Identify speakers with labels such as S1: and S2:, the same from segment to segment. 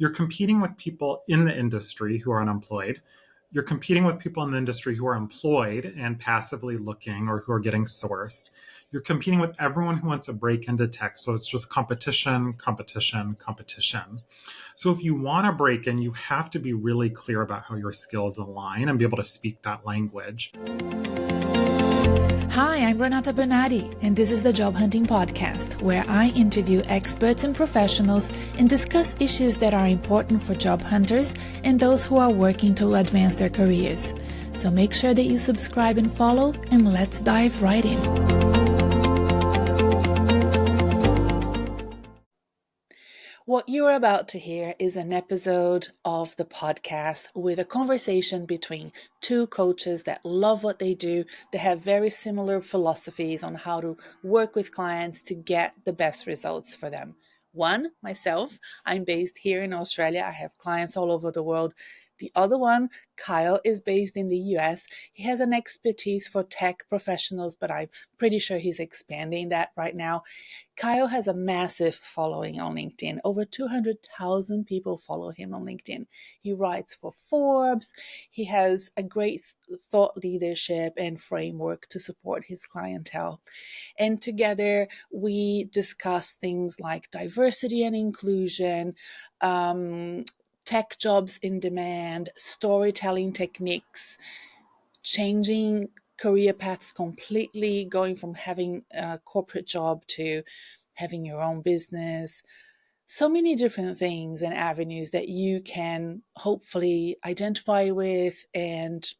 S1: You're competing with people in the industry who are unemployed. You're competing with people in the industry who are employed and passively looking or who are getting sourced. You're competing with everyone who wants to break into tech. So it's just competition, competition, competition. So if you want to break in, you have to be really clear about how your skills align and be able to speak that language.
S2: Hi, I'm Renata Bernardi, and this is the Job Hunting Podcast, where I interview experts and professionals and discuss issues that are important for job hunters and those who are working to advance their careers. So make sure that you subscribe and follow, and let's dive right in. What you're about to hear is an episode of the podcast with a conversation between two coaches that love what they do. They have very similar philosophies on how to work with clients to get the best results for them. One, myself, I'm based here in Australia. I have clients all over the world. The other one, Kyle, is based in the US. He has an expertise for tech professionals, but I'm pretty sure he's expanding that right now. Kyle has a massive following on LinkedIn. Over 200,000 people follow him on LinkedIn. He writes for Forbes. He has a great thought leadership and framework to support his clientele. And together we discuss things like diversity and inclusion, tech jobs in demand, storytelling techniques, changing career paths completely, going from having a corporate job to having your own business. So many different things and avenues that you can hopefully identify with and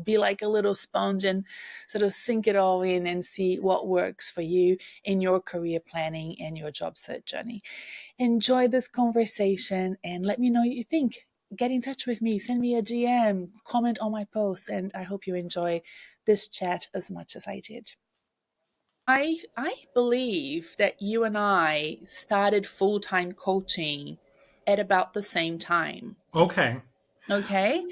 S2: be like a little sponge and sort of sink it all in and see what works for you in your career planning and your job search journey. Enjoy this conversation and let me know what you think. Get in touch with me, send me a DM, comment on my posts, and I hope you enjoy this chat as much as I did. I believe that you and I started full-time coaching at about the same time.
S1: Okay.
S2: Okay.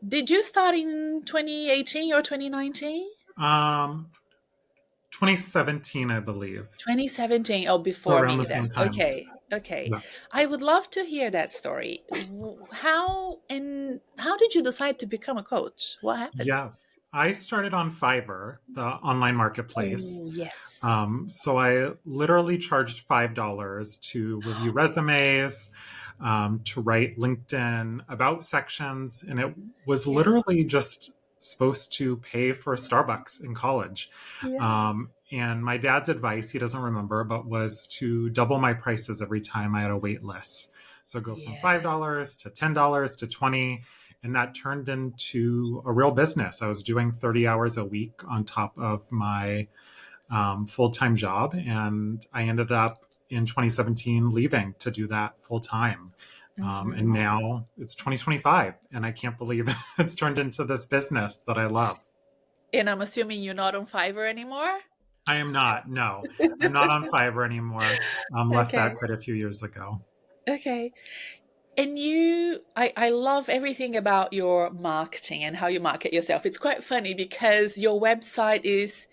S2: Did you start in 2018 or 2019?
S1: 2017, I believe.
S2: 2017. Oh,
S1: So
S2: before
S1: around
S2: me
S1: the same
S2: then.
S1: time.
S2: Okay.
S1: Yeah.
S2: I would love to hear that story. How did you decide to become a coach? What happened?
S1: Yes. I started on Fiverr, the online marketplace.
S2: Oh, yes.
S1: So I literally charged $5 to review resumes, to write LinkedIn about sections. And it was
S2: Yeah.
S1: literally just supposed to pay for Starbucks in college.
S2: Yeah.
S1: And my dad's advice, he doesn't remember, but was to double my prices every time I had a wait list. So go from
S2: Yeah.
S1: $5 to $10 to $20. And that turned into a real business. I was doing 30 hours a week on top of my full-time job. And I ended up in 2017 leaving to do that full-time. And now it's 2025 and I can't believe it's turned into this business that I love.
S2: And I'm assuming you're not on Fiverr anymore?
S1: I am not. No, I'm not on Fiverr anymore. Left that
S2: Okay.
S1: quite a few years ago.
S2: Okay. And I love everything about your marketing and how you market yourself. It's quite funny because your website is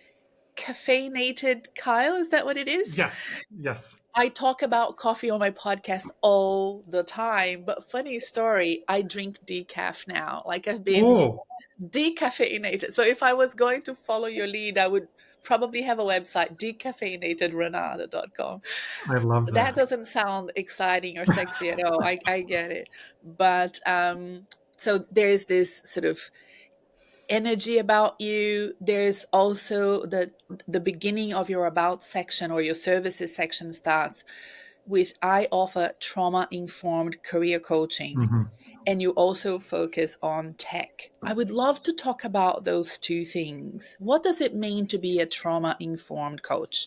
S2: Caffeinated Kyle. Is that what it is?
S1: Yes.
S2: I talk about coffee on my podcast all the time, but funny story, I drink decaf now. Like I've been
S1: Oh,
S2: decaffeinated. So if I was going to follow your lead, I would probably have a website, decaffeinatedrenata.com.
S1: I love
S2: That
S1: that.
S2: doesn't sound exciting or sexy at all. I get it. But so there's this sort of energy about you. There's also the beginning of your about section or your services section starts with I offer trauma-informed career coaching.
S1: Mm-hmm.
S2: And you also focus on tech. I would love to talk about those two things. What does it mean to be a trauma-informed coach?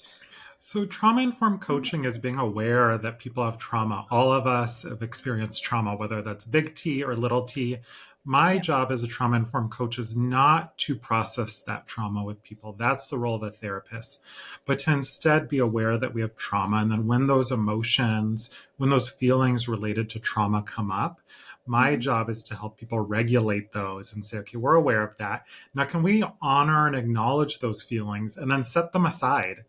S1: So, trauma informed coaching is being aware that people have trauma. All of us have experienced trauma, whether that's big T or little t. My
S2: Yeah.
S1: job as a trauma informed coach is not to process that trauma with people. That's the role of a therapist, but to instead be aware that we have trauma. And then when those emotions, when those feelings related to trauma come up, my job is to help people regulate those and say, okay, we're aware of that. Now, can we honor and acknowledge those feelings and then set them aside?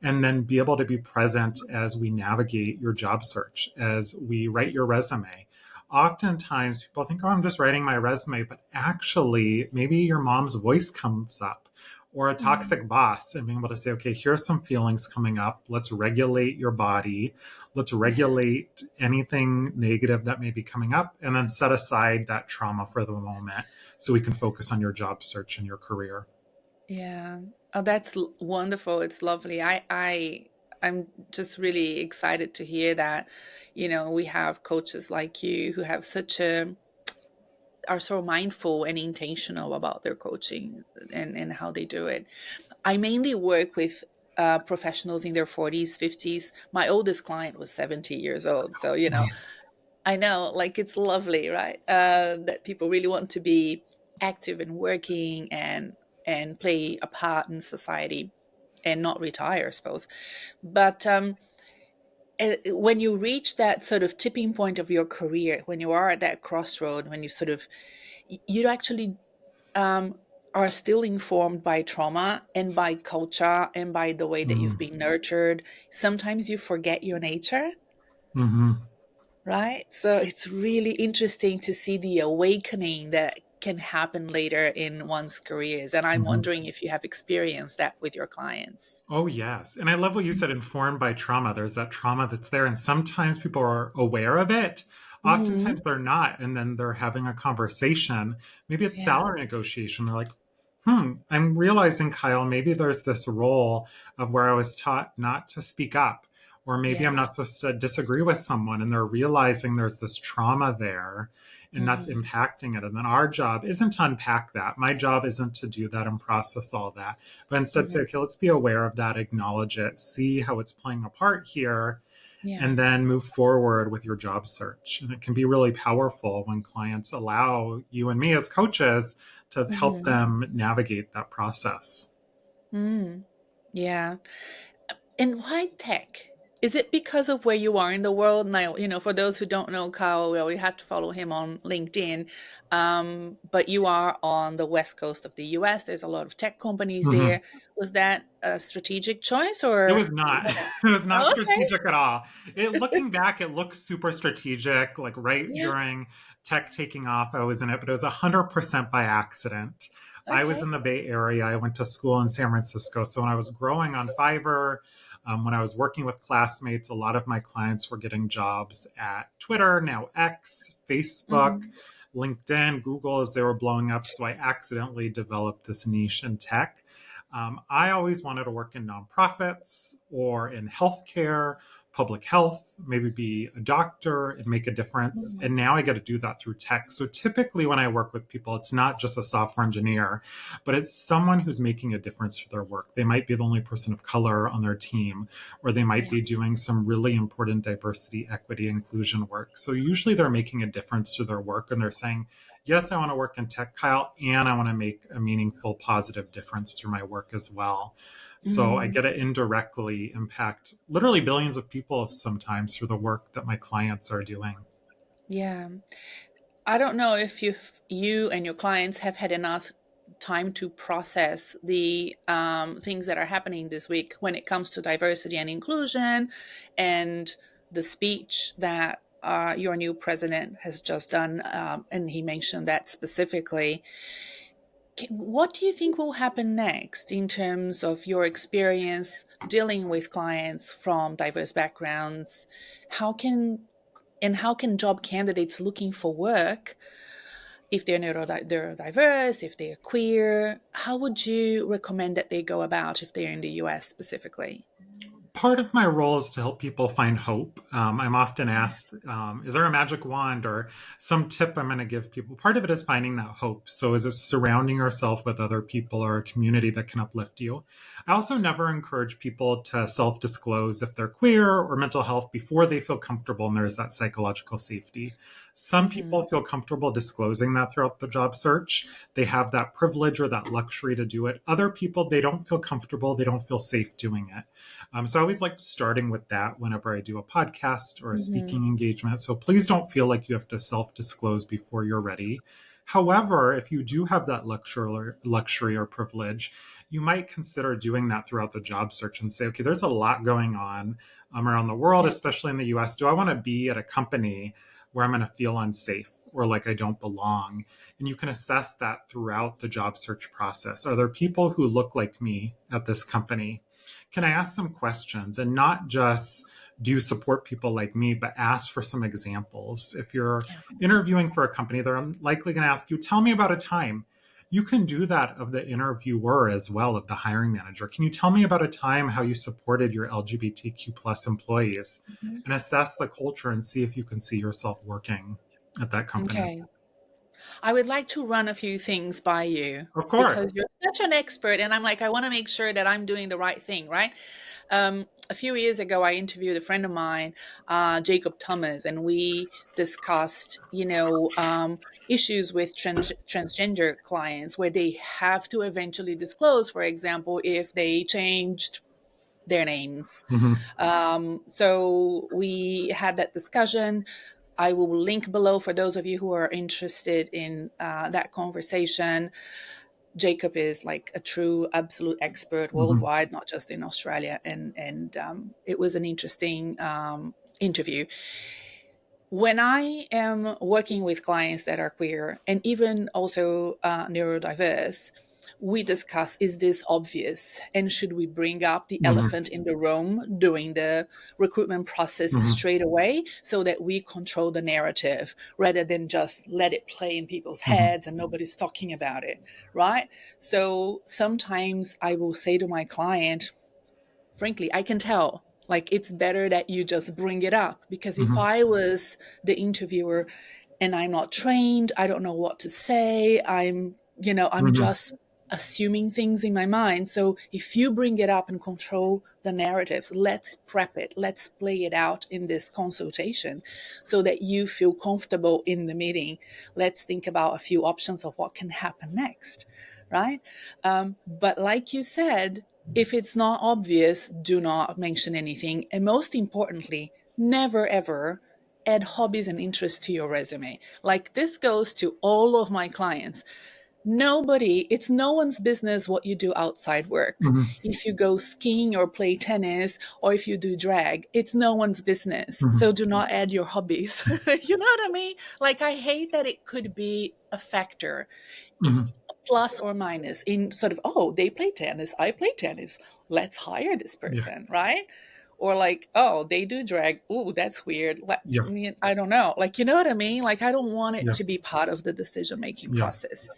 S1: and then be able to be present as we navigate your job search, as we write your resume. Oftentimes people think, oh, I'm just writing my resume, but actually maybe your mom's voice comes up or a
S2: Mm.
S1: toxic boss, and being able to say, okay, here's some feelings coming up. Let's regulate your body. Let's
S2: Yeah.
S1: regulate anything negative that may be coming up, and then set aside that trauma for the moment so we can focus on your job search and your career.
S2: Yeah. Oh, that's wonderful. It's lovely. I'm just really excited to hear that, we have coaches like you who have such a are so mindful and intentional about their coaching and how they do it. I mainly work with professionals in their 40s, 50s. My oldest client was 70 years old. So, I know, like, it's lovely, right? That people really want to be active and working and play a part in society and not retire, I suppose. But when you reach that sort of tipping point of your career, when you are at that crossroad, when you sort of you actually um, are still informed by trauma and by culture and by the way that you've
S1: Mm-hmm.
S2: been nurtured. Sometimes you forget your nature,
S1: Mm-hmm.
S2: right? So it's really interesting to see the awakening that can happen later in one's careers. And I'm
S1: Mm-hmm.
S2: wondering if you have experienced that with your clients.
S1: Oh, yes. And I love what you said, informed by trauma. There's that trauma that's there. And sometimes people are aware of it.
S2: Hmm.
S1: Oftentimes they're not. And then they're having a conversation. Maybe it's
S2: Yeah.
S1: salary negotiation. They're like, I'm realizing, Kyle, maybe there's this role of where I was taught not to speak up. Or maybe I'm
S2: Yeah.
S1: not supposed to disagree with someone. And they're realizing there's this trauma there and that's
S2: Hmm.
S1: impacting it. And then our job isn't to unpack that. My job isn't to do that and process all that, but instead say,
S2: Hmm.
S1: okay, let's be aware of that, acknowledge it, see how it's playing a part here,
S2: Yeah.
S1: and then move forward with your job search. And it can be really powerful when clients allow you and me as coaches to help
S2: Hmm.
S1: them navigate that process.
S2: Mm. Yeah. And why tech? Is it because of where you are in the world? Now, for those who don't know Kyle, well, you have to follow him on LinkedIn. But you are on the west coast of the US. There's a lot of tech companies
S1: Mhm.
S2: there. Was that a strategic choice
S1: It
S2: or
S1: was not.
S2: what?
S1: It was not
S2: Oh, okay.
S1: strategic at all. Looking back, it looks super strategic. Like right
S2: Yeah.
S1: during tech taking off, I was in it, but it was 100% by accident. I was
S2: Okay.
S1: in the Bay Area. I went to school in San Francisco. So when I was growing on Fiverr, when I was working with classmates, a lot of my clients were getting jobs at Twitter, now X, Facebook,
S2: Hmm.
S1: LinkedIn, Google as they were blowing up. So I accidentally developed this niche in tech. I always wanted to work in nonprofits or in healthcare, public health, maybe be a doctor and make a difference.
S2: Hmm.
S1: And now I get to do that through tech. So typically, when I work with people, it's not just a software engineer, but it's someone who's making a difference through their work. They might be the only person of color on their team, or they might
S2: Yeah.
S1: be doing some really important diversity, equity, inclusion work. So usually they're making a difference through their work and they're saying, yes, I want to work in tech, Kyle, and I want to make a meaningful, positive difference through my work as well. So I
S2: Hmm.
S1: get to indirectly impact literally billions of people sometimes through the work that my clients are doing.
S2: Yeah. I don't know if you and your clients have had enough time to process the things that are happening this week when it comes to diversity and inclusion, and the speech that your new president has just done, and he mentioned that specifically. What do you think will happen next in terms of your experience dealing with clients from diverse backgrounds? How can how can job candidates looking for work, if they're neurodiverse, if they're queer, how would you recommend that they go about if they're in the US specifically?
S1: Part of my role is to help people find hope. I'm often asked, is there a magic wand or some tip I'm going to give people? Part of it is finding that hope. So, is it surrounding yourself with other people or a community that can uplift you? I also never encourage people to self disclose if they're queer or mental health before they feel comfortable and there's that psychological safety. Some
S2: Mm-hmm.
S1: people feel comfortable disclosing that throughout the job search. They have that privilege or that luxury to do it. Other people, they don't feel comfortable, they don't feel safe doing it. So I always like starting with that whenever I do a podcast or a
S2: Mm-hmm.
S1: speaking engagement. So please don't feel like you have to self disclose before you're ready. However, if you do have that luxury or privilege, you might consider doing that throughout the job search and say, okay, there's a lot going on around the world,
S2: Yeah.
S1: especially in the US. Do I want to be at a company where I'm going to feel unsafe or like I don't belong? And you can assess that throughout the job search process. Are there people who look like me at this company? Can I ask some questions and not just do you support people like me, but ask for some examples? If you're
S2: Yeah.
S1: interviewing for a company, they're likely going to ask you, tell me about a time. You can do that of the interviewer as well, of the hiring manager. Can you tell me about a time how you supported your LGBTQ plus employees,
S2: Mhm.
S1: and assess the culture and see if you can see yourself working at that company?
S2: Okay. I would like to run a few things by you
S1: Of course.
S2: because you're such an expert, and I'm like, I want to make sure that I'm doing the right thing, right? A few years ago, I interviewed a friend of mine, Jacob Thomas, and we discussed, issues with transgender clients where they have to eventually disclose, for example, if they changed their names.
S1: Mm-hmm.
S2: So we had that discussion. I will link below for those of you who are interested in that conversation. Jacob is like a true absolute expert
S1: Mm-hmm.
S2: worldwide, not just in Australia, and it was an interesting interview. When I am working with clients that are queer and even also neurodiverse, we discuss, is this obvious, and should we bring up the
S1: Mm-hmm.
S2: elephant in the room during the recruitment process
S1: Mm-hmm.
S2: straight away so that we control the narrative rather than just let it play in people's
S1: Mm-hmm.
S2: heads and nobody's talking about it, right? So sometimes I will say to my client, frankly, I can tell. Like, it's better that you just bring it up, because if
S1: Mm-hmm.
S2: I was the interviewer and I'm not trained, I don't know what to say. I'm
S1: Mm-hmm.
S2: just assuming things in my mind. So if you bring it up and control the narratives, let's prep it. Let's play it out in this consultation so that you feel comfortable in the meeting. Let's think about a few options of what can happen next, right? But like you said, if it's not obvious, do not mention anything. And most importantly, never ever add hobbies and interests to your resume. Like, this goes to all of my clients. It's no one's business what you do outside work.
S1: Mm-hmm.
S2: If you go skiing or play tennis or if you do drag, it's no one's business.
S1: Mm-hmm.
S2: So do not add your hobbies. You know what I mean? Like, I hate that it could be a factor,
S1: Mm-hmm.
S2: plus or minus, in sort of, oh, they play tennis, I play tennis, let's hire this
S1: Yeah.
S2: person, right? Or like, oh, they do drag, oh, that's weird.
S1: Yeah.
S2: I don't know, like, you know what I mean? Like, I don't want it
S1: Yeah.
S2: to be part of the decision making
S1: Yeah.
S2: process.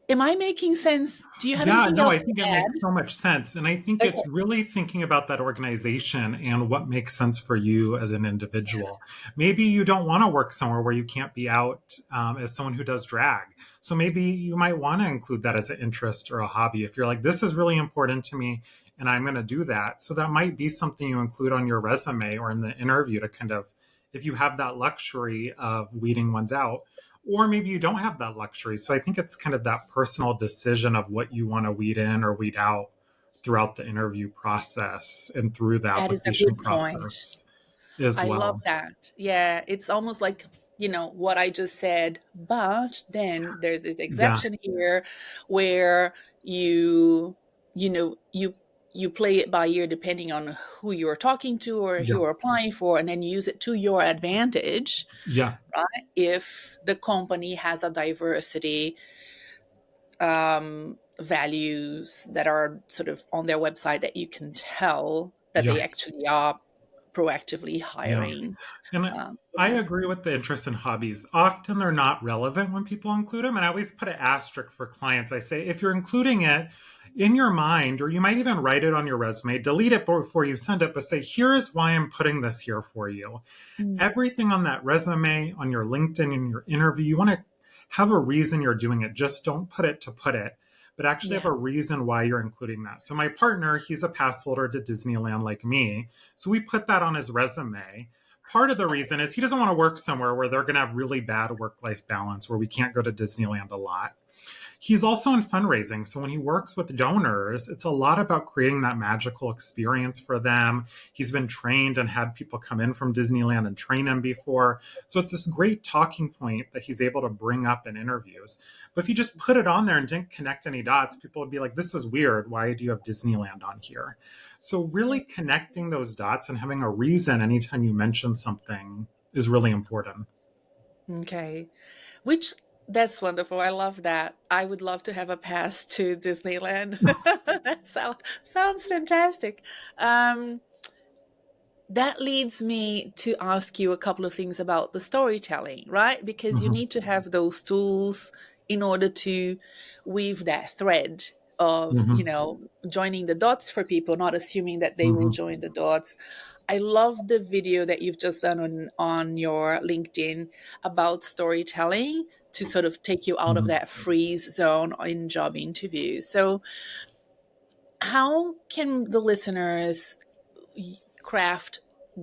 S2: Am I making sense? Do you have
S1: Yeah,
S2: anything
S1: no,
S2: else
S1: I
S2: to
S1: think it
S2: add?
S1: makes so much sense. And I think
S2: Okay.
S1: it's really thinking about that organization and what makes sense for you as an individual. Maybe you don't want to work somewhere where you can't be out as someone who does drag. So maybe you might want to include that as an interest or a hobby. If you're like, this is really important to me and I'm going to do that. So that might be something you include on your resume or in the interview to kind of, if you have that luxury of weeding ones out, or maybe you don't have that luxury. So I think it's kind of that personal decision of what you want to weed in or weed out throughout the interview process and through the
S2: That is a
S1: application
S2: good point.
S1: process as
S2: I love
S1: well.
S2: that. Yeah, it's almost like, what I just said, but then there's this
S1: Yeah,
S2: exception here where you play it by ear depending on who you're talking to or who
S1: yeah,
S2: you're applying for, and then use it to your advantage,
S1: yeah,
S2: right? If the company has a diversity values that are sort of on their website, that you can tell that
S1: yeah,
S2: they actually are proactively
S1: yeah.
S2: hiring.
S1: And I
S2: Yeah.
S1: agree with the interests and hobbies. Often they're not relevant when people include them. And I always put an asterisk for clients. I say, if you're including it in your mind, or you might even write it on your resume, delete it before you send it, but say, here's why I'm putting this here for you.
S2: Mm.
S1: Everything on that resume, on your LinkedIn, in your interview, you want to have a reason you're doing it. Just don't put it to put it, but actually have
S2: Yeah.
S1: a reason why you're including that. So my partner, he's a pass holder to Disneyland like me. So we put that on his resume. Part of the reason is he doesn't want to work somewhere where they're going to have really bad work life balance, where we can't go to Disneyland a lot. He's also in fundraising. So when he works with donors, it's a lot about creating that magical experience for them. He's been trained and had people come in from Disneyland and train him before. So it's this great talking point that he's able to bring up in interviews. But if you just put it on there and didn't connect any dots, people would be like, this is weird. Why do you have Disneyland on here? So really connecting those dots and having a reason anytime you mention something is really important.
S2: Okay. Which that's wonderful. I love that. I would love to have a pass to Disneyland. Sounds fantastic. Um, that leads me to ask you a couple of things about the storytelling, right? Because you
S1: Mhm,
S2: need to have those tools in order to weave that thread of,
S1: mhm,
S2: joining the dots for people, not assuming that they will
S1: mhm,
S2: join the dots. I love the video that you've just done on your LinkedIn about storytelling to sort of take you out of
S1: mhm.
S2: that freeze zone in job interviews. So, how can the listeners craft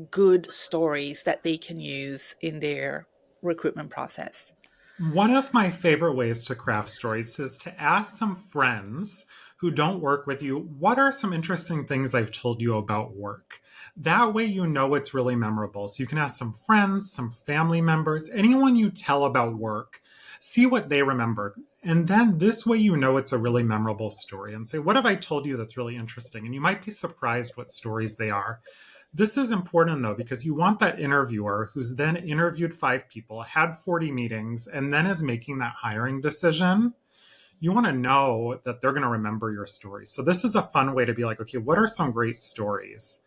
S2: good stories that they can use in their recruitment process?
S1: One of my favorite ways to craft stories is to ask some friends who don't work with you, what are some interesting things I've told you about work? That way, you know it's really memorable. So you can ask some friends, some family members, anyone you tell about work, see what they remember. And then this way, you know it's a really memorable story and say, what have I told you that's really interesting? And you might be surprised what stories they are. This is important though, because you want that interviewer who's then interviewed 5 people, had 40 meetings, and then is making that hiring decision. You want to know that they're going to remember your story. So, this is a fun way to be like, okay, what are some great stories?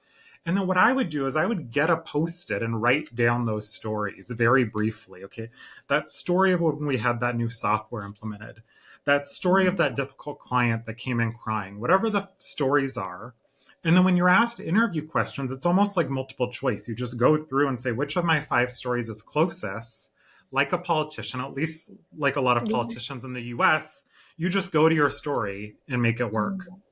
S1: And then what I would do is I would get a post it and write down those stories very briefly. Okay. That story of when we had that new software implemented, that story of
S2: Mhm.
S1: that difficult client that came in crying, whatever the stories are. And then when you're asked interview questions, it's almost like multiple choice. You just go through and say, which of my 5 stories is closest? Like a politician, at least like a lot of
S2: Yeah.
S1: politicians in the US, you just go to your story and make it work.
S2: Mm.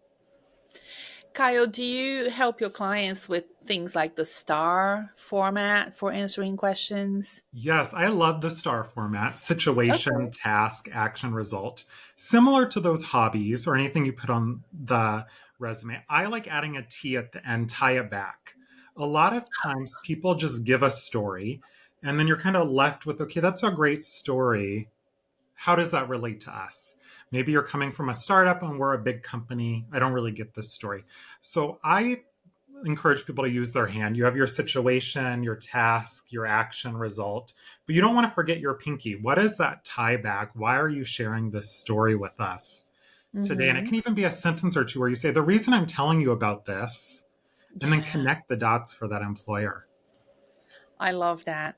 S2: Kyle, do you help your clients with things like the STAR format for answering questions?
S1: Yes, I love the STAR format: situation,
S2: Okay.
S1: task, action, result. Similar to those hobbies or anything you put on the resume, I like adding a T at the end, tie it back. A lot of times people just give a story and then you're kind of left with, okay, that's a great story. How does that relate to us? Maybe you're coming from a startup and we're a big company. I don't really get this story. So I encourage people to use their hand. You have your situation, your task, your action, result, but you don't want to forget your pinky. What is that tie back? Why are you sharing this story with us today? And it
S2: Mm-hmm.
S1: can even be a sentence or two where you say, the reason I'm telling you about this, and then
S2: Yeah,
S1: connect the dots for that employer.
S2: I love that.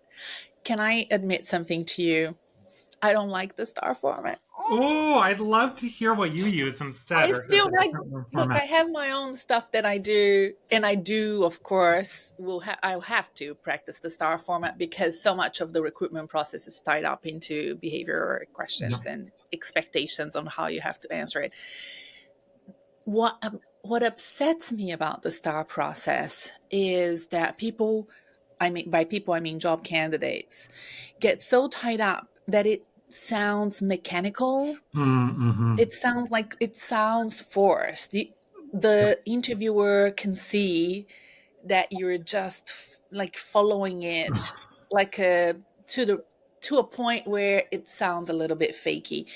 S2: Can I admit something to you? I don't like the STAR format.
S1: Oh, I'd love to hear what you use instead,
S2: I
S1: or here's
S2: still
S1: a
S2: like,
S1: different
S2: look,
S1: format.
S2: I have my own stuff that I do, and I do, of course, I'll have to practice the STAR format because so much of the recruitment process is tied up into behavior
S1: Yeah.
S2: questions and expectations on how you have to answer it. What upsets me about the STAR process is that people, I mean by people I mean job candidates, get so tied up that it sounds mechanical.
S1: Mm-hmm.
S2: It sounds forced. The interviewer can see that you're just like following it like a to a point where it sounds a little bit fakey.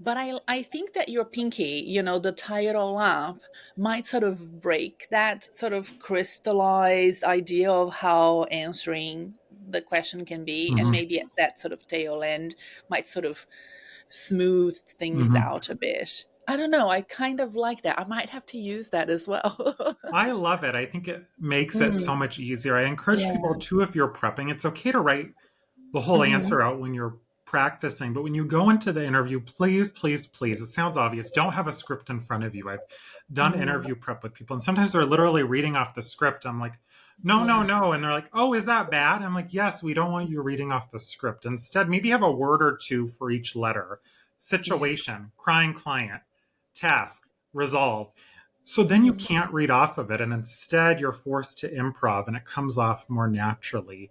S2: But I think that your pinky, the tie it all up, might sort of break that sort of crystallized idea of how answering the question can be, and
S1: Mm-hmm.
S2: maybe at that sort of tail end might sort of smooth things
S1: Mm-hmm.
S2: out a bit. I don't know. I kind of like that. I might have to use that as well.
S1: I love it. I think it makes it so
S2: Mm,
S1: much easier. I encourage people
S2: yeah.
S1: too, if you're prepping, it's okay to write the whole
S2: Hmm.
S1: answer out when you're practicing. But when you go into the interview, please, please, please, it sounds obvious. Don't have a script in front of you. I've done
S2: Mm,
S1: interview prep with people, and sometimes they're literally reading off the script. I'm like, no, no,
S2: yeah.
S1: no. And they're like, oh, is that bad? I'm like, yes, we don't want you reading off the script. Instead, maybe have a word or two for each letter:
S2: Yeah.
S1: situation, crying client, task, resolve. So then you
S2: Mhm.
S1: can't read off of it. And instead, you're forced to improv and it comes off more naturally.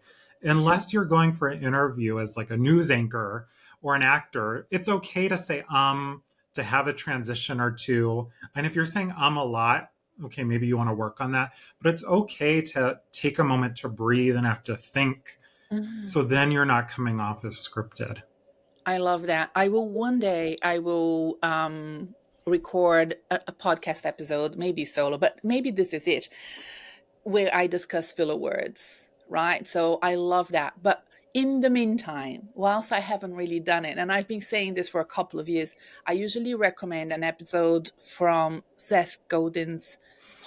S2: Yeah.
S1: Unless you're going for an interview as like a news anchor or an actor, it's okay to say, to have a transition or two. And if you're saying a lot, okay, maybe you want to work on that. But it's okay to take a moment to breathe and have to think.
S2: Mhm.
S1: So then you're not coming off as scripted.
S2: I love that. I will one day, I will record a podcast episode, maybe solo, but maybe this is it, where I discuss filler words, right? So I love that. But in the meantime, whilst I haven't really done it, and I've been saying this for a couple of years, I usually recommend an episode from Seth Godin's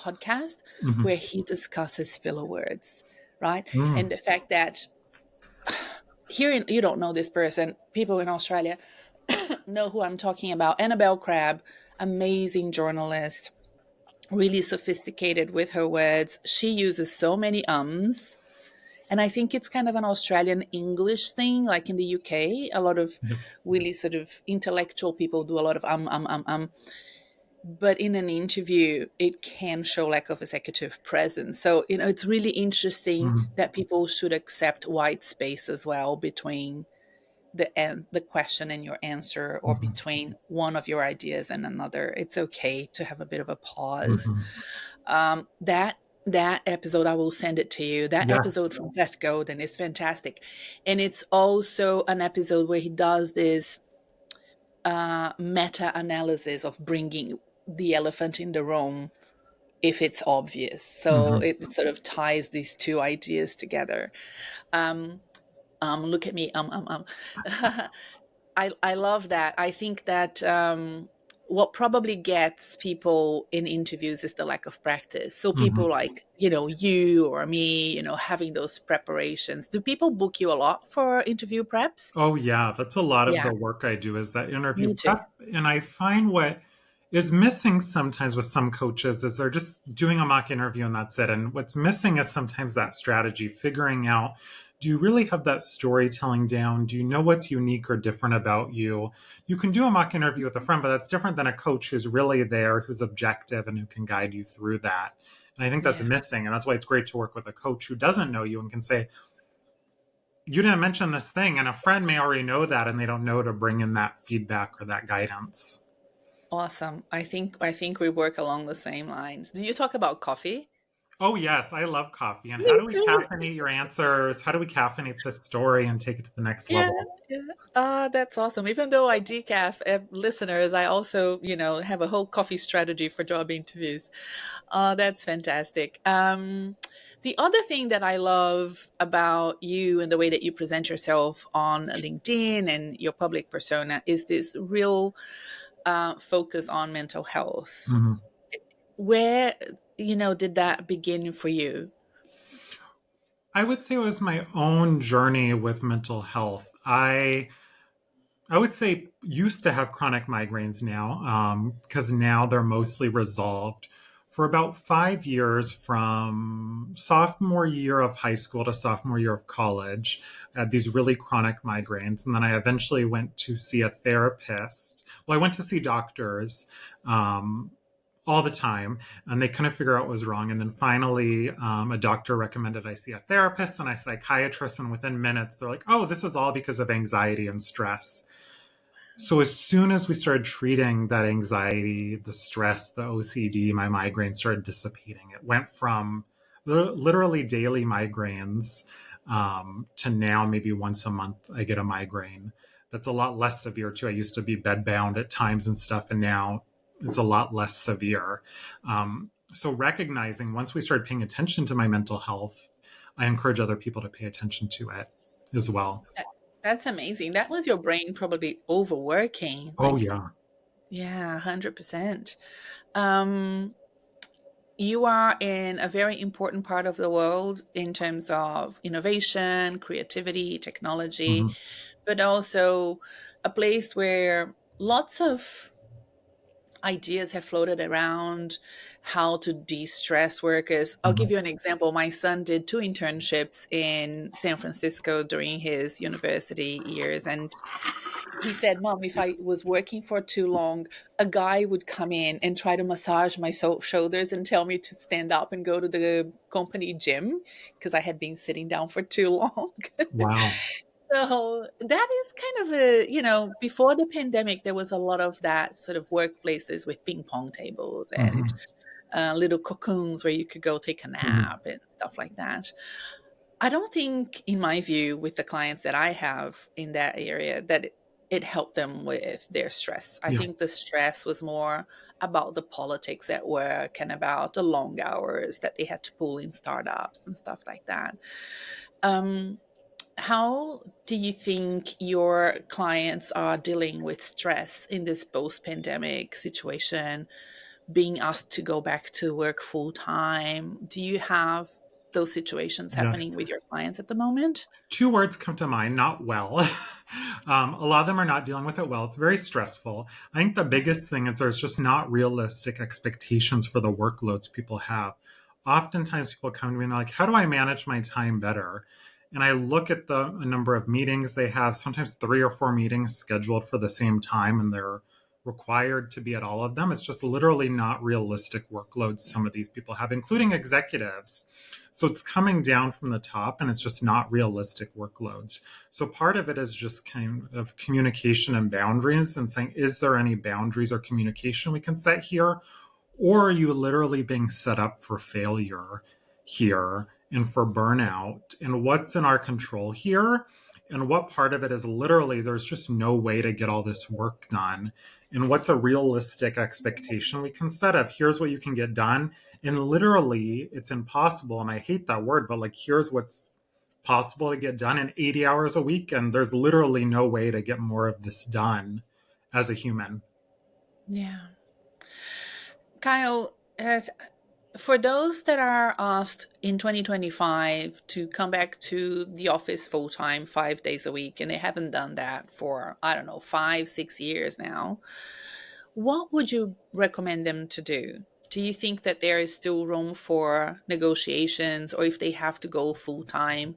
S2: podcast
S1: Mm-hmm.
S2: where he discusses filler words, right?
S1: Mm.
S2: And the fact that here in, you don't know this person, people in Australia know who I'm talking about. Annabelle Crabb, amazing journalist, really sophisticated with her words. She uses so many ums. And I think it's kind of an Australian English thing, like in the UK. A lot of
S1: Yeah.
S2: really sort of intellectual people do a lot of But in an interview, it can show lack of executive presence. So, it's really interesting
S1: Mm.
S2: that people should accept white space as well between the question and your answer, or
S1: Mm-hmm.
S2: between one of your ideas and another. It's okay to have a bit of a pause.
S1: Mm-hmm.
S2: That episode, I will send it to you. That
S1: Yes.
S2: episode from Seth Godin is fantastic, and it's also an episode where he does this meta analysis of bringing the elephant in the room if it's obvious. So
S1: Mm-hmm.
S2: it sort of ties these two ideas together. Um, Look at me. I love that. I think that what probably gets people in interviews is the lack of practice. So
S1: Mm-hmm.
S2: people like, you or me, having those preparations. Do people book you a lot for interview preps?
S1: Oh yeah, that's a lot of
S2: Yeah,
S1: the work I do is that interview
S2: me too.
S1: prep. And I find what is missing sometimes with some coaches is they're just doing a mock interview and that's it. And what's missing is sometimes that strategy, figuring out, do you really have that storytelling down? Do you know what's unique or different about you? You can do a mock interview with a friend, but that's different than a coach who's really there, who's objective and who can guide you through that. And I think that's
S2: Yeah.
S1: missing. And that's why it's great to work with a coach who doesn't know you and can say, you didn't mention this thing, and a friend may already know that and they don't know to bring in that feedback or that guidance.
S2: Awesome. I think we work along the same lines. Do you talk about coffee?
S1: Oh yes, I love coffee. And
S2: Me
S1: how do we
S2: too.
S1: caffeinate your answers? How do we caffeinate this story and take it to the next
S2: Yeah,
S1: level?
S2: yeah. That's awesome. Even though I decaf listeners, I also, have a whole coffee strategy for job interviews. That's fantastic. The other thing that I love about you and the way that you present yourself on LinkedIn and your public persona is this real focus on mental health.
S1: Mhm.
S2: Where, did that begin for you?
S1: I would say it was my own journey with mental health. I would say used to have chronic migraines now because now they're mostly resolved. For about 5 years, from sophomore year of high school to sophomore year of college, I had these really chronic migraines. And then I eventually went to see a therapist. Well, I went to see doctors um, all the time, and they couldn't figure out what was wrong. And then finally, a doctor recommended I see a therapist and a psychiatrist. And within minutes, they're like, oh, this is all because of anxiety and stress. So as soon as we started treating that anxiety, the stress, the OCD, my migraine started dissipating. It went from literally daily migraines to now maybe once a month I get a migraine. That's a lot less severe too. I used to be bedbound at times and stuff, and now it's a lot less severe. So recognizing once we started paying attention to my mental health, I encourage other people to pay attention to it as well.
S2: That- That's amazing. That was your brain probably overworking.
S1: Oh
S2: Like,
S1: yeah.
S2: yeah, 100%. Um, you are in a very important part of the world in terms of innovation, creativity, technology,
S1: Mhm.
S2: but also a place where lots of ideas have floated around how to de-stress workers. I'll give
S1: Mhm.
S2: you an example. My son did 2 internships in San Francisco during his university years, and he said, Mom, if I was working for too long, a guy would come in and try to massage my shoulders and tell me to stand up and go to the company gym because I had been sitting down for too long.
S1: Wow.
S2: So that is kind of before the pandemic, there was a lot of that sort of workplaces with ping pong tables and
S1: Hmm.
S2: little cocoons where you could go take a
S1: Hmm.
S2: nap and stuff like that. I don't think, in my view, with the clients that I have in that area, that it helped them with their stress. I
S1: Yeah.
S2: think the stress was more about the politics at work and about the long hours that they had to pull in startups and stuff like that. Um, how do you think your clients are dealing with stress in this post pandemic situation, being asked to go back to work full time? Do you have those situations
S1: Yeah.
S2: happening with your clients at the moment?
S1: Two words come to mind: not well. A lot of them are not dealing with it well. It's very stressful. I think the biggest thing is there's just not realistic expectations for the workloads people have. Oftentimes people come to me and they're like, how do I manage my time better? And I look at the number of meetings they have, sometimes 3 or 4 meetings scheduled for the same time, and they're required to be at all of them. It's just literally not realistic workloads some of these people have, including executives. So it's coming down from the top and it's just not realistic workloads. So part of it is just kind of communication and boundaries and saying, is there any boundaries or communication we can set here? Or are you literally being set up for failure here and for burnout? And what's in our control here? And what part of it is literally there's just no way to get all this work done? And what's a realistic expectation we can set of here's what you can get done? And literally, it's impossible. And I hate that word, but like, here's what's possible to get done in 80 hours a week. And there's literally no way to get more of this done as a human.
S2: Yeah. Kyle, for those that are asked in 2025 to come back to the office full time, 5 days a week, and they haven't done that for, I don't know, 5, 6 years now, what would you recommend them to do? Do you think that there is still room for negotiations, or if they have to go full time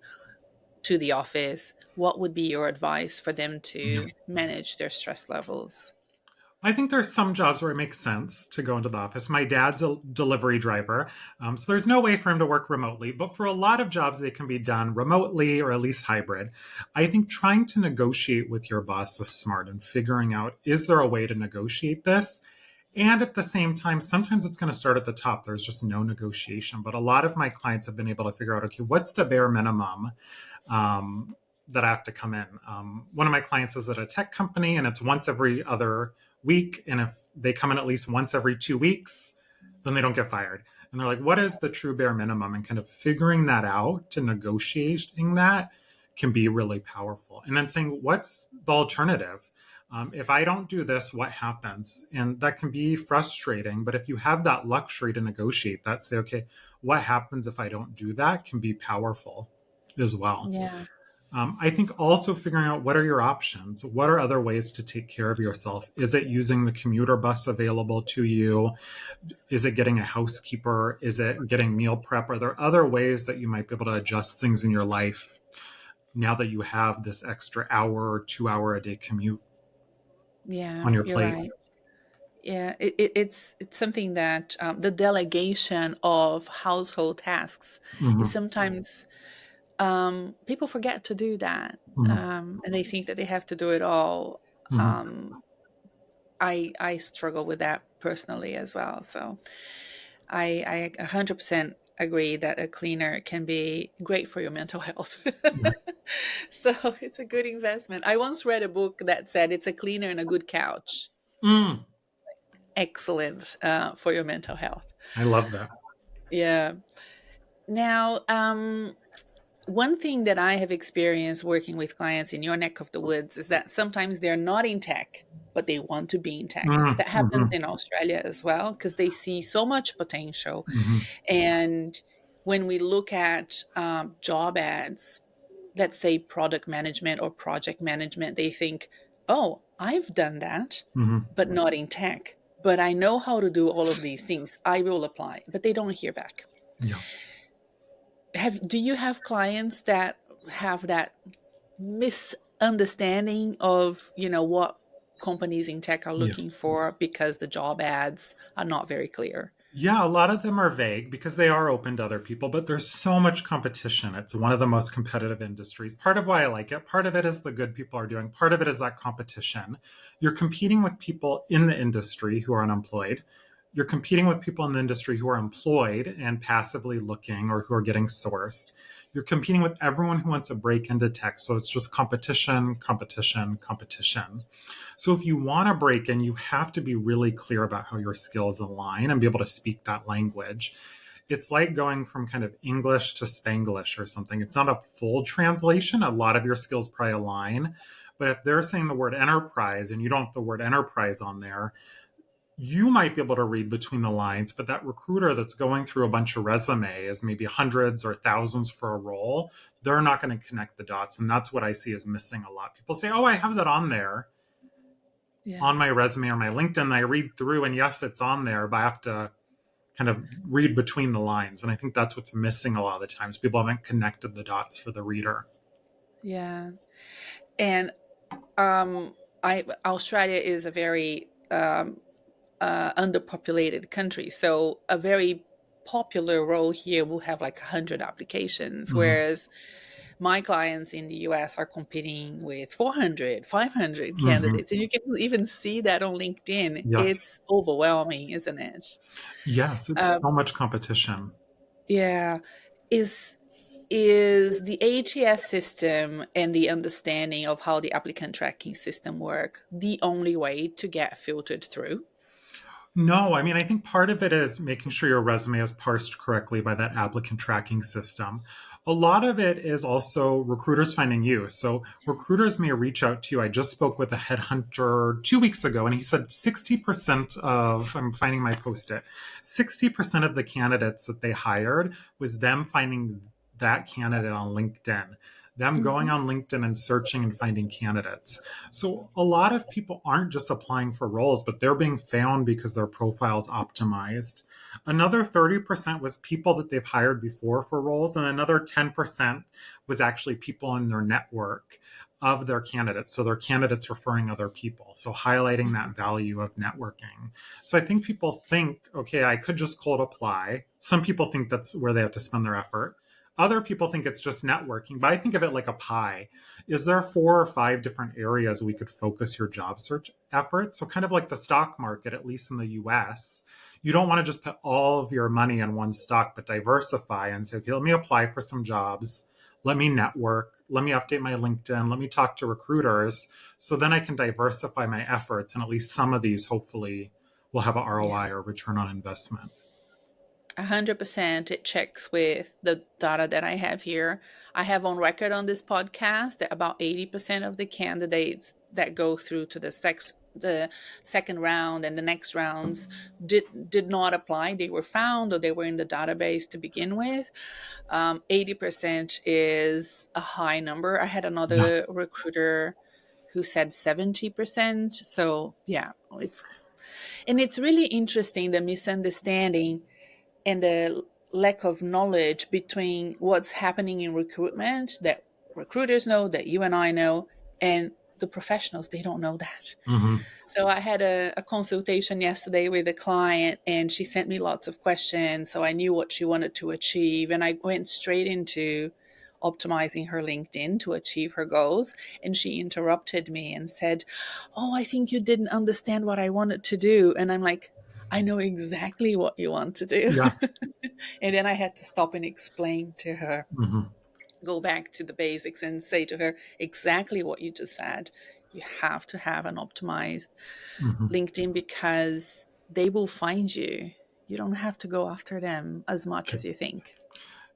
S2: to the office, what would be your advice for them
S1: Yeah.
S2: to manage their stress levels?
S1: I think there's some jobs where it makes sense to go into the office. My dad's a delivery driver, so there's no way for him to work remotely. But for a lot of jobs, they can be done remotely or at least hybrid. I think trying to negotiate with your boss is smart and figuring out is there a way to negotiate this? And at the same time, sometimes it's going to start at the top. There's just no negotiation. But a lot of my clients have been able to figure out okay, what's the bare minimum that I have to come in. One of my clients is at a tech company and it's once every other week. And if they come in at least once every 2 weeks, then they don't get fired. And they're like, what is the true bare minimum? And kind of figuring that out and negotiating that can be really powerful. And then saying, what's the alternative? If I don't do this, what happens? And that can be frustrating. But if you have that luxury to negotiate that, say, okay, what happens if I don't do that can be powerful as well.
S2: Yeah.
S1: I think also figuring out what are your options? What are other ways to take care of yourself? Is it using the commuter bus available to you? Is it getting a housekeeper? Is it getting meal prep? Are there other ways that you might be able to adjust things in your life now that you have this extra hour or 2 hour a day commute
S2: Yeah,
S1: on your
S2: you're
S1: plate?
S2: right. Yeah, it's something that the delegation of household tasks is
S1: Hmm.
S2: sometimes people forget to do that,
S1: Hmm.
S2: and they think that they have to do it all.
S1: Hmm.
S2: Um, I struggle with that personally as well. So I 100% agree that a cleaner can be great for your mental health.
S1: Yeah.
S2: So it's a good investment. I once read a book that said it's a cleaner and a good couch.
S1: Mm,
S2: Excellent for your mental health.
S1: I love that.
S2: Yeah. Now, one thing that I have experienced working with clients in your neck of the woods is that sometimes they're not in tech, but they want to be in tech.
S1: Mm,
S2: That happens
S1: hmm.
S2: in Australia as well because they see so much potential.
S1: Hmm.
S2: And when we look at job ads, let's say product management or project management, they think, oh, I've done that,
S1: Hmm.
S2: but not in tech. But I know how to do all of these things. I will apply, but they don't hear back.
S1: Yeah.
S2: Do you have clients that have that misunderstanding of what companies in tech are
S1: Yeah.
S2: looking for because the job ads are not very clear?
S1: Yeah, a lot of them are vague because they are open to other people, but there's so much competition. It's one of the most competitive industries. Part of why I like it, part of it is the good people are doing, part of it is that competition. You're competing with people in the industry who are unemployed. You're competing with people in the industry who are employed and passively looking or who are getting sourced. You're competing with everyone who wants to break into tech. So it's just competition, competition, competition. So if you want to break in, you have to be really clear about how your skills align and be able to speak that language. It's like going from kind of English to Spanglish or something. It's not a full translation. A lot of your skills probably align. But if they're saying the word enterprise and you don't have the word enterprise on there, you might be able to read between the lines, but that recruiter that's going through a bunch of resumes, maybe hundreds or thousands for a role, they're not going to connect the dots. And that's what I see is missing a lot. People say, oh, I have that on there
S2: Yeah.
S1: on my resume or my LinkedIn. I read through, and yes, it's on there, but I have to kind of read between the lines. And I think that's what's missing a lot of the times. People haven't connected the dots for the reader.
S2: Yeah. And I Australia is a very underpopulated country, so a very popular role here will have like 100 applications,
S1: Mm-hmm.
S2: whereas my clients in the US are competing with 400, 500
S1: Mm-hmm.
S2: candidates, and you can even see that on LinkedIn.
S1: Yes.
S2: It's overwhelming, isn't it?
S1: Yes, it's
S2: Um,
S1: so much competition.
S2: yeah. Is the ATS system and the understanding of how the applicant tracking system work the only way to get filtered through?
S1: No, I mean, I think part of it is making sure your resume is parsed correctly by that applicant tracking system. A lot of it is also recruiters finding you. So recruiters may reach out to you. I just spoke with a headhunter 2 weeks ago, and he said 60% of, I'm finding my post it, 60% of the candidates that they hired was them finding that candidate on LinkedIn, them going
S2: Mhm.
S1: on LinkedIn and searching and finding candidates. So a lot of people aren't just applying for roles, but they're being found because their profile's optimized. Another 30% was people that they've hired before for roles, and another 10% was actually people in their network of their candidates. So their candidates referring other people. So highlighting that value of networking. So I think people think, okay, I could just cold apply. Some people think that's where they have to spend their effort. Other people think it's just networking, but I think of it like a pie. Is there 4 or 5 different areas we could focus your job search effort? So, kind of like the stock market, at least in the US, you don't want to just put all of your money in one stock, but diversify and say, okay, let me apply for some jobs. Let me network. Let me update my LinkedIn. Let me talk to recruiters. So then I can diversify my efforts. And at least some of these hopefully will have a
S2: Yeah.
S1: ROI or return on investment.
S2: 100% it checks with the data that I have here. I have on record on this podcast that about 80% of the candidates that go through to the second round and the next rounds did not apply. They were found or they were in the database to begin with. 80% is a high number. I had
S1: Yeah.
S2: another recruiter who said 70%. So yeah, it's really interesting, the misunderstanding and the lack of knowledge between what's happening in recruitment that recruiters know, that you and I know, and the professionals. They don't know that.
S1: Mm-hmm.
S2: So I had a consultation yesterday with a client, and she sent me lots of questions. So I knew what she wanted to achieve, and I went straight into optimizing her LinkedIn to achieve her goals. And she interrupted me and said, "Oh, I think you didn't understand what I wanted to do." And I'm like, "I know exactly what you want to do."
S1: Yeah.
S2: And then I had to stop and explain to her,
S1: Mm-hmm.
S2: go back to the basics and say to her exactly what you just said. You have to have an optimized
S1: Mm-hmm.
S2: LinkedIn because they will find you. You don't have to go after them as much as you think.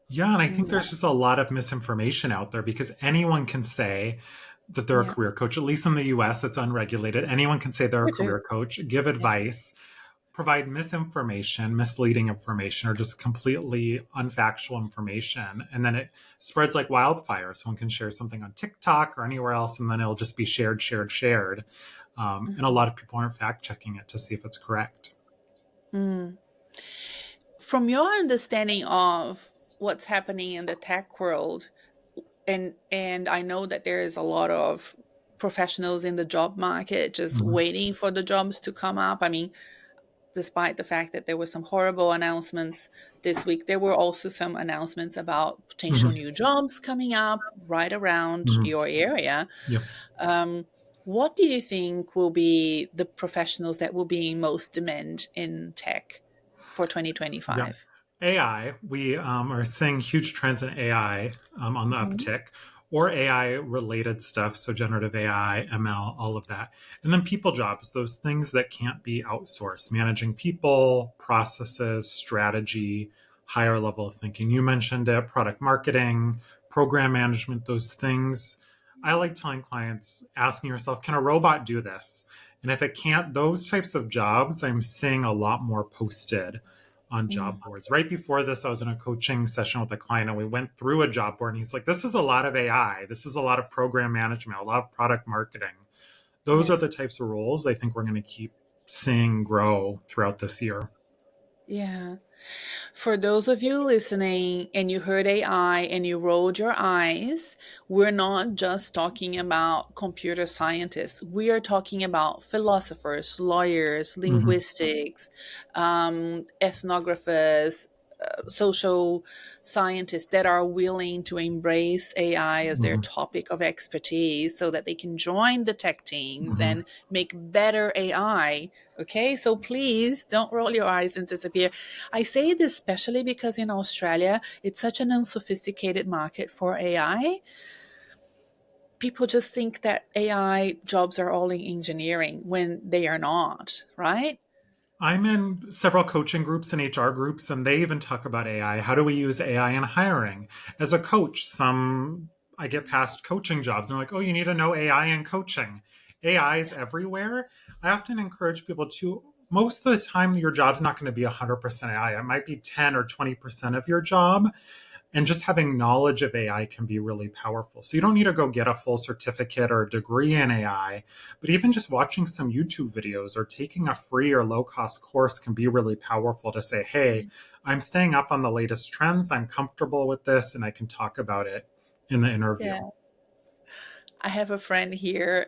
S1: Yeah, and I think
S2: Yeah.
S1: there's just a lot of misinformation out there because anyone can say that they're a
S2: Yeah.
S1: career coach. At least in the US, it's unregulated. Anyone can say they're a
S2: You too.
S1: career coach, give
S2: Yeah.
S1: advice, provide misinformation, misleading information, or just completely unfactual information. And then it spreads like wildfire. Someone can share something on TikTok or anywhere else, and then it'll just be shared, shared, shared. And a
S2: Mhm.
S1: lot of people aren't fact checking it to see if it's correct.
S2: Mm. From your understanding of what's happening in the tech world, and I know that there is a lot of professionals in the job market just
S1: Mhm.
S2: waiting for the jobs to come up. I mean, despite the fact that there were some horrible announcements this week, there were also some announcements about potential
S1: Hmm.
S2: new jobs coming up right around
S1: Hmm.
S2: your area.
S1: Yeah.
S2: Um, what do you think will be the professionals that will be in most demand in tech for
S1: Yeah.
S2: 2025?
S1: AI, we are seeing huge trends in AI on the
S2: Mhm.
S1: uptick, or AI related stuff. So, generative AI, ML, all of that. And then people jobs, those things that can't be outsourced, managing people, processes, strategy, higher level of thinking. You mentioned it, product marketing, program management, those things. I like telling clients, asking yourself, can a robot do this? And if it can't, those types of jobs, I'm seeing a lot more posted on
S2: Mm,
S1: job boards. Right before this, I was in a coaching session with a client and we went through a job board and he's like, this is a lot of AI. This is a lot of program management, a lot of product marketing. Those
S2: yeah.
S1: are the types of roles I think we're going to keep seeing grow throughout this year.
S2: Yeah. For those of you listening and you heard AI and you rolled your eyes, we're not just talking about computer scientists. We are talking about philosophers, lawyers,
S1: Mm-hmm.
S2: linguistics, ethnographers, social scientists that are willing to embrace AI as their
S1: Mm-hmm.
S2: topic of expertise so that they can join the tech teams
S1: Mm-hmm.
S2: and make better AI. Okay, so please don't roll your eyes and disappear. I say this especially because in Australia, it's such an unsophisticated market for AI. People just think that AI jobs are all in engineering when they are not, right?
S1: I'm in several coaching groups and HR groups, and they even talk about AI. How do we use AI in hiring? As a coach, I get past coaching jobs, and they're like, oh, you need to know AI in coaching. AI is everywhere. I often encourage people to, most of the time, your job's not going to be 100% AI. It might be 10 or 20% of your job, and just having knowledge of AI can be really powerful. So you don't need to go get a full certificate or a degree in AI, but even just watching some YouTube videos or taking a free or low cost course can be really powerful to say, hey, I'm staying up on the latest trends. I'm comfortable with this and I can talk about it in the interview.
S2: Yeah. I have a friend here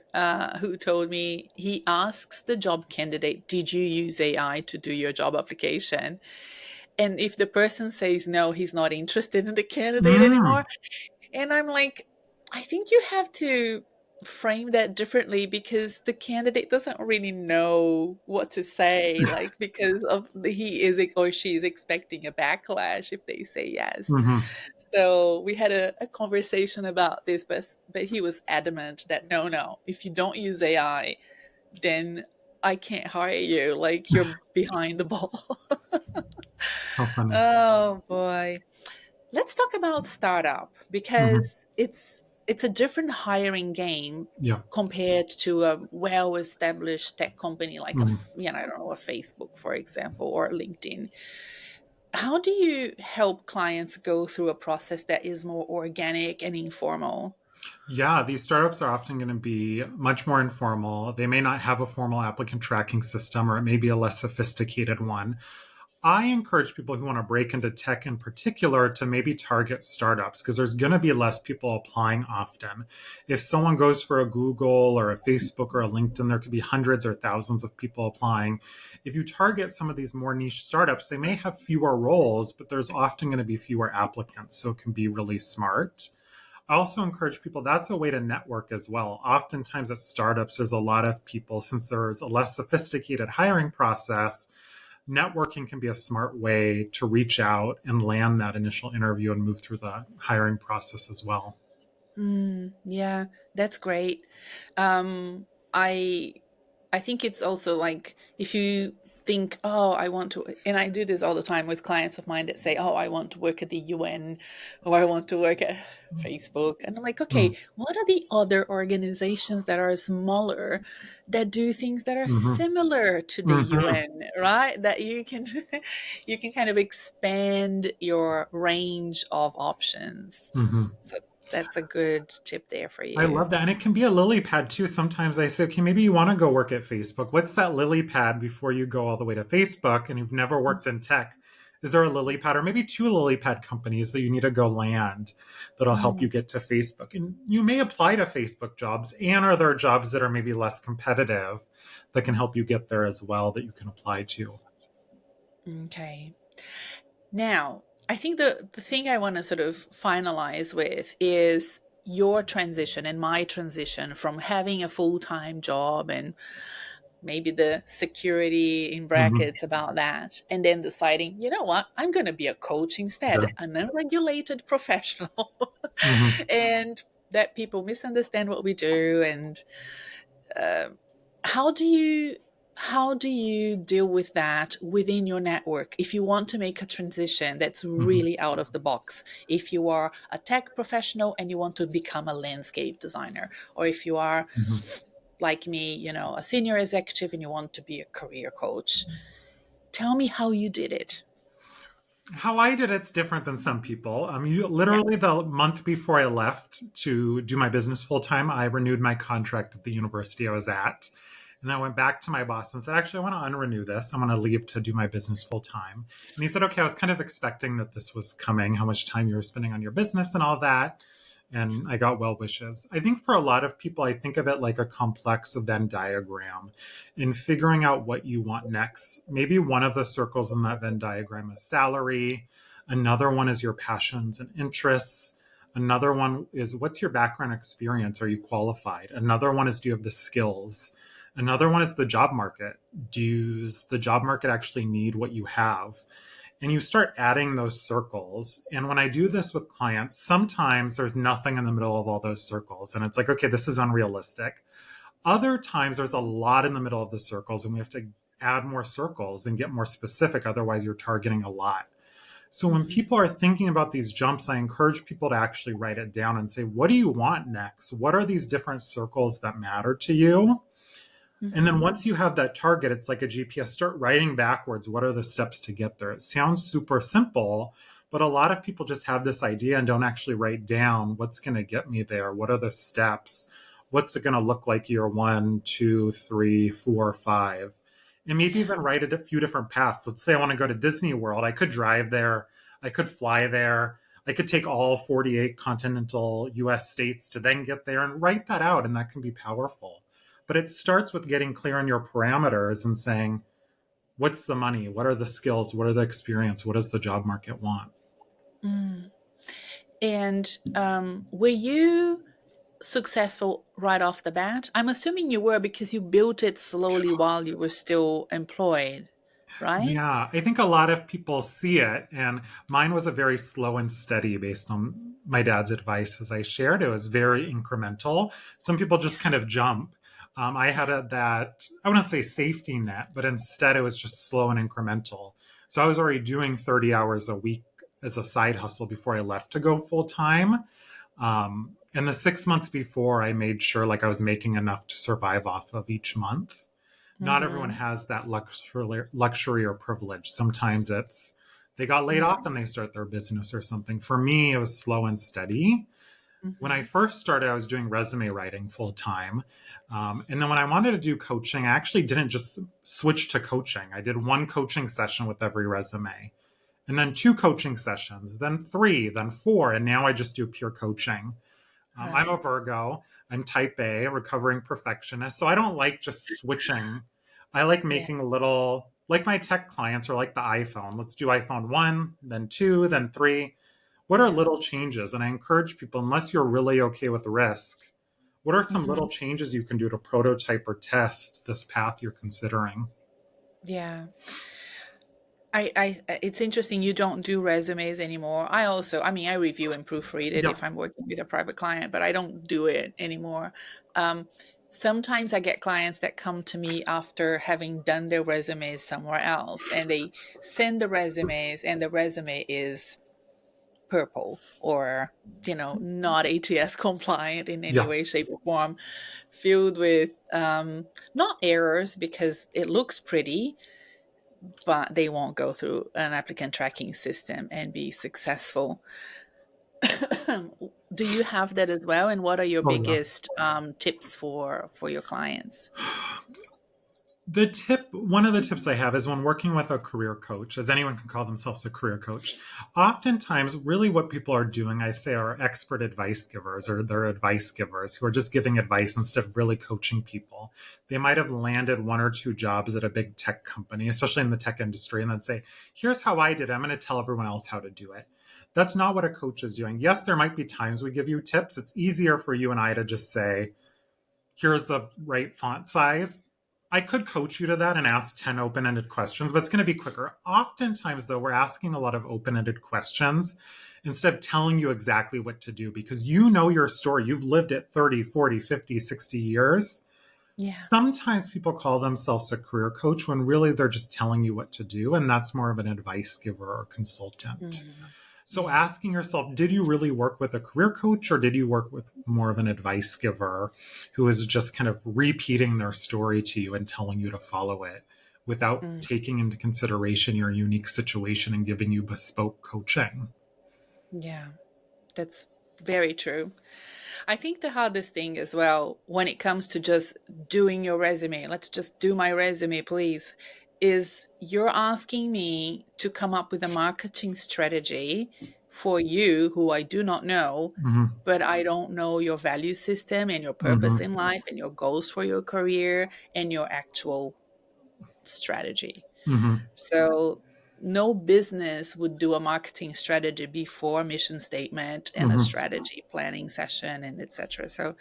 S2: who told me he asks the job candidate, did you use AI to do your job application? And if the person says no, he's not interested in the candidate
S1: Mm,
S2: anymore. And I'm like, I think you have to frame that differently because the candidate doesn't really know what to say, like because of he is or she is expecting a backlash if they say yes.
S1: hmm.
S2: So we had a conversation about this, but he was adamant that no, no, if you don't use AI, then I can't hire you. Like you're behind the ball.
S1: How funny.
S2: Oh boy. Let's talk about startup
S1: Hmm.
S2: because it's a different hiring game
S1: Yeah.
S2: compared to a well-established tech company like
S1: Hmm.
S2: I don't know, a Facebook, for example, or LinkedIn. How do you help clients go through a process that is more organic and informal?
S1: Yeah, these startups are often going to be much more informal. They may not have a formal applicant tracking system, or it may be a less sophisticated one. I encourage people who want to break into tech in particular to maybe target startups because there's going to be less people applying often. If someone goes for a Google or a Facebook or a LinkedIn, there could be hundreds or thousands of people applying. If you target some of these more niche startups, they may have fewer roles, but there's often going to be fewer applicants. So it can be really smart. I also encourage people, that's a way to network as well. Oftentimes at startups, there's a lot of people, since there's a less sophisticated hiring process, networking can be a smart way to reach out and land that initial interview and move through the hiring process as well.
S2: Yeah, that's great. Um, I I think it's also like if you think, oh, I want to, and I do this all the time with clients of mine that say, oh, I want to work at the UN or I want to work at Facebook. And I'm like,
S1: Mm.
S2: okay, what are the other organizations that are smaller that do things that are
S1: Hmm.
S2: similar to the
S1: Hmm.
S2: UN, right? That you can you can kind of expand your range of options.
S1: Hmm.
S2: So that's a good tip there for
S1: I
S2: you.
S1: love that. And it can be a lily pad too. Sometimes I say, okay, maybe you want to go work at Facebook. What's that lily pad before you go all the way to Facebook and you've never worked in tech? Is there a lily pad or maybe two lily pad companies that you need to go land that'll help you
S2: Mm.
S1: get to Facebook? And you may apply to Facebook jobs. And are there jobs that are maybe less competitive that can help you get there as well that you can apply to?
S2: Okay. Now, I think the thing I want to sort of finalize with is your transition and my transition from having a full-time job and maybe the security in
S1: Hmm.
S2: brackets about that, and then deciding, you know what, I'm going to be a coach instead,
S1: Sure.
S2: an unregulated professional.
S1: Hmm.
S2: And that people misunderstand what we do. And uh, how do you how do you deal with that within your network if you want to make a transition that's
S1: Hmm.
S2: really out of the box? If you are a tech professional and you want to become a landscape designer, or if you are
S1: Hmm.
S2: like me, a senior executive and you want to be a career coach, tell me how you did it.
S1: How I did it's different than some people.
S2: Yeah.
S1: Literally the month before I left to do my business full time, I renewed my contract at the university I was at. And I went back to my boss and said, actually, I want to unrenew this. I'm going to leave to do my business full time. And he said, okay, I was kind of expecting that this was coming, how much time you were spending on your business and all that. And I got well wishes. I think for a lot of people, I think of it like a complex Venn diagram in figuring out what you want next. Maybe one of the circles in that Venn diagram is salary. Another one is your passions and interests. Another one is what's your background experience? Are you qualified? Another one is do you have the skills? Another one is the job market. Does the job market actually need what you have? And you start adding those circles. And when I do this with clients, sometimes there's nothing in the middle of all those circles. And it's like, okay, this is unrealistic. Other times there's a lot in the middle of the circles, and we have to add more circles and get more specific. Otherwise, you're targeting a lot. So when
S2: Mm-hmm.
S1: people are thinking about these jumps, I encourage people to actually write it down and say, what do you want next? What are these different circles that matter to you? And then
S2: Mm-hmm.
S1: once you have that target, it's like a GPS. Start writing backwards. What are the steps to get there? It sounds super simple, but a lot of people just have this idea and don't actually write down what's going to get me there. What are the steps? What's it going to look like year one, two, three, four, five? And maybe even write a few different paths. Let's say I want to go to Disney World. I could drive there. I could fly there. I could take all 48 continental US states to then get there and write that out. And that can be powerful. But it starts with getting clear on your parameters and saying, what's the money? What are the skills? What are the experience? What does the job market want?
S2: Mm. And were you successful right off the bat? I'm assuming you were because you built it slowly while you were still employed, right?
S1: Yeah, I think a lot of people see it, and mine was a very slow and steady based on my dad's advice as I shared. It was very incremental. Some people just kind of jump. I had I wouldn't say safety net, but instead it was just slow and incremental. So I was already doing 30 hours a week as a side hustle before I left to go full time. And the 6 months before, I made sure like I was making enough to survive off of each month. Not everyone
S2: Mm-hmm.
S1: has that luxury or privilege. Sometimes it's they got laid
S2: Yeah.
S1: off and they start their business or something. For me, it was slow and steady. When I
S2: Mm-hmm.
S1: first started, I was doing resume writing full time. And then when I wanted to do coaching, I actually didn't just switch to coaching. I did one coaching session with every resume, and then two coaching sessions, then three, then four. And now I just do pure coaching. I'm a
S2: Right.
S1: Virgo. I'm type A, a recovering perfectionist. So I don't like just switching. I like
S2: Yeah.
S1: making little, like my tech clients are like the iPhone. Let's do iPhone 1, then 2, then 3. What are
S2: Yeah.
S1: little changes? And I encourage people, unless you're really okay with risk, what are some
S2: Mm-hmm.
S1: little changes you can do to prototype or test this path you're considering?
S2: Yeah. It's interesting you don't do resumes anymore. I mean, I review and proofread it
S1: Yeah.
S2: if I'm working with a private client, but I don't do it anymore. Um, Sometimes I get clients that come to me after having done their resumes somewhere else, and they send the resumes, and the resume is purple or, not ATS compliant in any
S1: Yeah.
S2: way, shape, or form, filled with not errors because it looks pretty, but they won't go through an applicant tracking system and be successful. Do you have that as well? And what are your
S1: Oh, yeah.
S2: biggest tips for your clients?
S1: One of the tips I have is when working with a career coach, as anyone can call themselves a career coach, oftentimes really what people are doing, I say, are expert advice givers, or they're advice givers who are just giving advice instead of really coaching people. They might have landed one or two jobs at a big tech company, especially in the tech industry, and then say, here's how I did it. I'm going to tell everyone else how to do it. That's not what a coach is doing. Yes, there might be times we give you tips. It's easier for you and I to just say, here's the right font size. I could coach you to that and ask 10 open ended questions, but it's going to be quicker. Oftentimes, though, we're asking a lot of open ended questions instead of telling you exactly what to do because you know your story. You've lived it 30, 40, 50, 60 years.
S2: Yeah.
S1: Sometimes people call themselves a career coach when really they're just telling you what to do, and that's more of an advice giver or consultant.
S2: Mm.
S1: So
S2: Yeah.
S1: asking yourself, did you really work with a career coach or did you work with more of an advice giver who is just kind of repeating their story to you and telling you to follow it without
S2: Mm.
S1: taking into consideration your unique situation and giving you bespoke coaching?
S2: Yeah. That's very true. I think the hardest thing as well, when it comes to just doing your resume, let's just do my resume, please, is you're asking me to come up with a marketing strategy for you who I do not know,
S1: Mm-hmm.
S2: but I don't know your value system and your purpose
S1: Mm-hmm.
S2: in life and your goals for your career and your actual strategy.
S1: Mm-hmm.
S2: So no business would do a marketing strategy before a mission statement and a
S1: Mm-hmm.
S2: strategy planning session and etc. So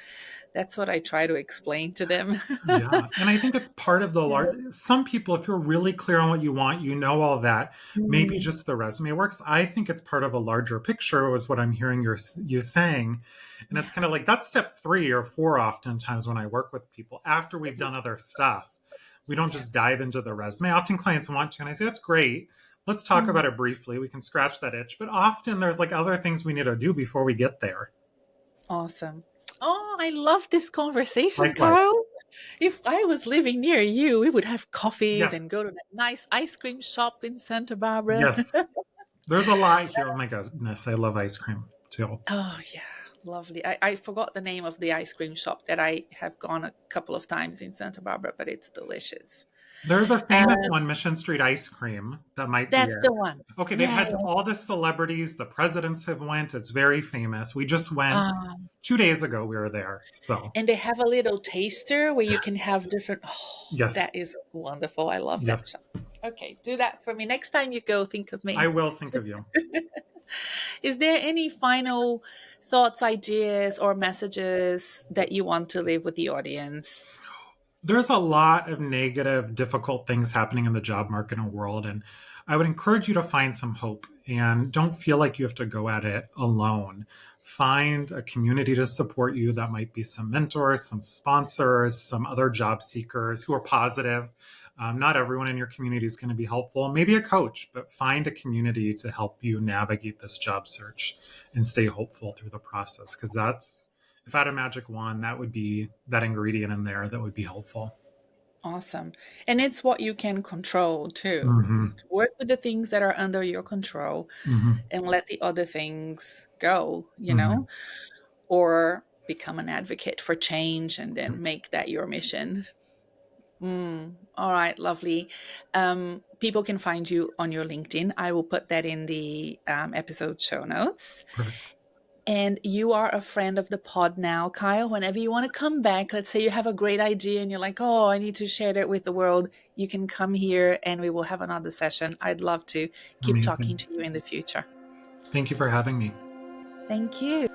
S2: that's what I try to explain to them.
S1: Yeah. And I think it's part of the
S2: Yeah.
S1: large, some people, if you're really clear on what you want, you know all that, maybe
S2: Mm,
S1: just the resume works. I think it's part of a larger picture, was what I'm hearing you saying. And it's
S2: yeah.
S1: kind of like that's step 3 or 4 oftentimes when I work with people after we've done other stuff. We don't
S2: Yeah.
S1: just dive into the resume. Often clients want to, and I say, that's great. Let's talk
S2: Mm,
S1: about it briefly. We can scratch that itch. But often there's like other things we need to do before we get there.
S2: awesome. Oh, I love this conversation,
S1: Likewise.
S2: Carl. If I was living near you, we would have coffees
S1: Yes.
S2: and go to that nice ice cream shop in Santa Barbara.
S1: Yes. There's a lot here. Oh my goodness. I love ice cream too.
S2: Oh, yeah. Lovely. I forgot the name of the ice cream shop that I have gone a couple of times in Santa Barbara, but it's delicious.
S1: There's a
S2: Uh,
S1: famous one, Mission Street Ice Cream. That might be
S2: that's the
S1: it.
S2: one.
S1: Okay, they've
S2: Yeah.
S1: had all the celebrities, the presidents have went. It's very famous. We just went
S2: Um,
S1: 2 days ago. We were there. So
S2: and they have a little taster where you can have different. Oh,
S1: yes,
S2: that is wonderful. I love that
S1: yes,
S2: shop. Okay, do that for me. Next time you go, think of
S1: I
S2: me.
S1: will think of you.
S2: Is there any final thoughts, ideas, or messages that you want to leave with the audience?
S1: There's a lot of negative, difficult things happening in the job market and world. And I would encourage you to find some hope and don't feel like you have to go at it alone. Find a community to support you. That might be some mentors, some sponsors, some other job seekers who are positive. Not everyone in your community is going to be helpful. Maybe a coach, but find a community to help you navigate this job search and stay hopeful through the process because that's if I had a magic wand, that would be that ingredient in there that would be helpful.
S2: Awesome. And it's what you can control too.
S1: Mm-hmm.
S2: Work with the things that are under your control
S1: Mm-hmm.
S2: and let the other things go,
S1: Mm-hmm.
S2: or become an advocate for change and then make that your mission. All right, lovely. People can find you on your LinkedIn. I will put that in the episode show notes.
S1: Perfect.
S2: And you are a friend of the pod now, Kyle. Whenever you want to come back, let's say you have a great idea and you're like, oh, I need to share that with the world, you can come here and we will have another session. I'd love to keep talking
S1: Amazing.
S2: to you in the future.
S1: Thank you for having me.
S2: Thank you.